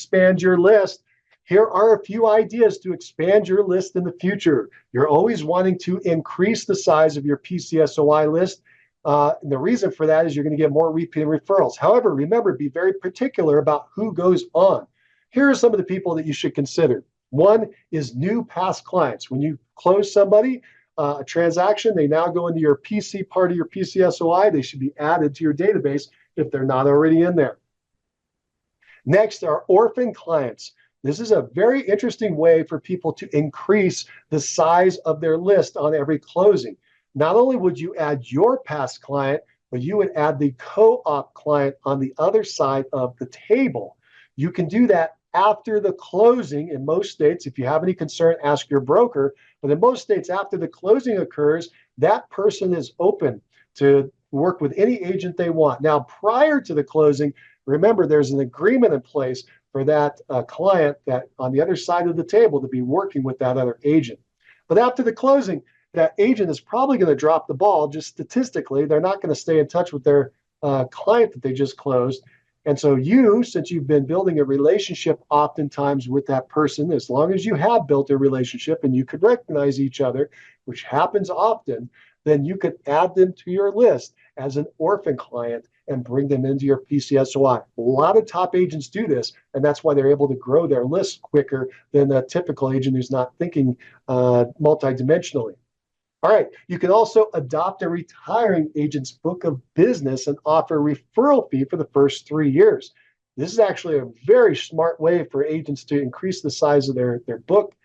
expand your list, here are a few ideas to expand your list in the future. You're always wanting to increase the size of your PCSOI list. And the reason for that is you're going to get more repeat referrals. However, remember, be very particular about who goes on. Here are some of the people that you should consider. One is new past clients. When you close somebody, a transaction, they now go into your PC part of your PCSOI. They should be added to your database if they're not already in there. Next are orphan clients. This is a very interesting way for people to increase the size of their list on every closing. Not only would you add your past client, but you would add the co-op client on the other side of the table. You can do that after the closing. In most states, if you have any concern, ask your broker. But in most states, after the closing occurs, that person is open to work with any agent they want. Now, prior to the closing, remember, there's an agreement in place for that client that on the other side of the table to be working with that other agent. But after the closing, that agent is probably going to drop the ball. Just statistically, they're not going to stay in touch with their client that they just closed. And so you, since you've been building a relationship oftentimes with that person, as long as you have built a relationship and you could recognize each other, which happens often, then you could add them to your list as an orphan client and bring them into your PCSOI. A lot of top agents do this, and that's why they're able to grow their list quicker than a typical agent who's not thinking multidimensionally. All right, you can also adopt a retiring agent's book of business and offer a referral fee for the first 3 years. This is actually a very smart way for agents to increase the size of their book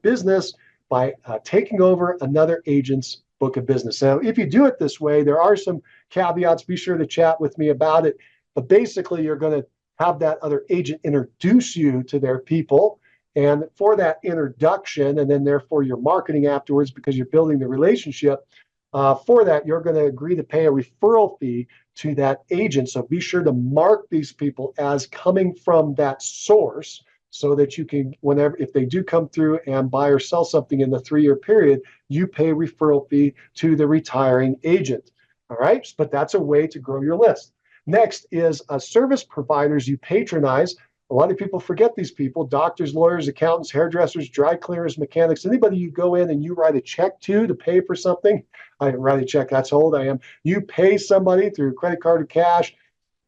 business by taking over another agent's book of business. Now, if you do it this way, there are some caveats. Be sure to chat with me about it. But basically, you're going to have that other agent introduce you to their people. And for that introduction, and then therefore your marketing afterwards, because you're building the relationship, for that, you're going to agree to pay a referral fee to that agent. So be sure to mark these people as coming from that source so that you can, whenever, if they do come through and buy or sell something in the 3-year period, you pay a referral fee to the retiring agent. All right, but that's a way to grow your list. Next is service providers you patronize. A lot of people forget these people: doctors, lawyers, accountants, hairdressers, dry cleaners, mechanics, anybody you go in and you write a check to pay for something. I didn't write a check, that's how old I am. You pay somebody through credit card or cash.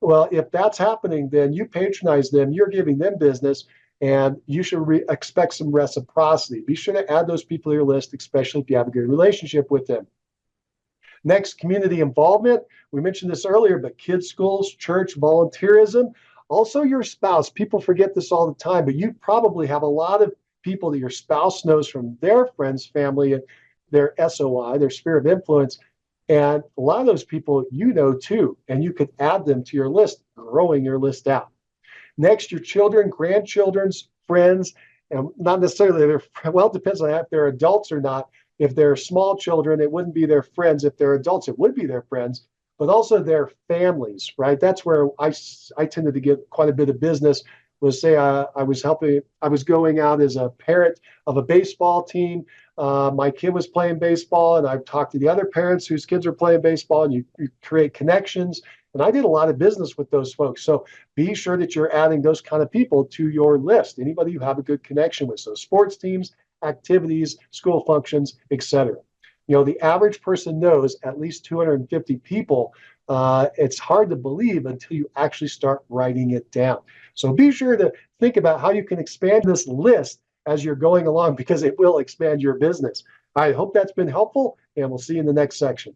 Well, if that's happening, then you patronize them, you're giving them business, and you should expect some reciprocity. Be sure to add those people to your list, especially if you have a good relationship with them. Next, community involvement. We mentioned this earlier, but kids' schools, church, volunteerism. Also your spouse. People forget this all the time, but you probably have a lot of people that your spouse knows from their friends, family, and their SOI, their sphere of influence. And a lot of those people you know too, and you could add them to your list, growing your list out. Next, your children, grandchildren's friends, and not necessarily their, well, it depends on if they're adults or not. If they're small children, it wouldn't be their friends. If they're adults, it would be their friends, but also their families, right? That's where I tended to get quite a bit of business. Was say I was going out as a parent of a baseball team. My kid was playing baseball, and I've talked to the other parents whose kids are playing baseball, and you create connections. And I did a lot of business with those folks. So be sure that you're adding those kind of people to your list. Anybody you have a good connection with. So sports teams, activities, school functions, etc. You know, the average person knows at least 250 people. It's hard to believe until you actually start writing it down. So be sure to think about how you can expand this list as you're going along, because it will expand your business. I hope that's been helpful, and we'll see you in the next section.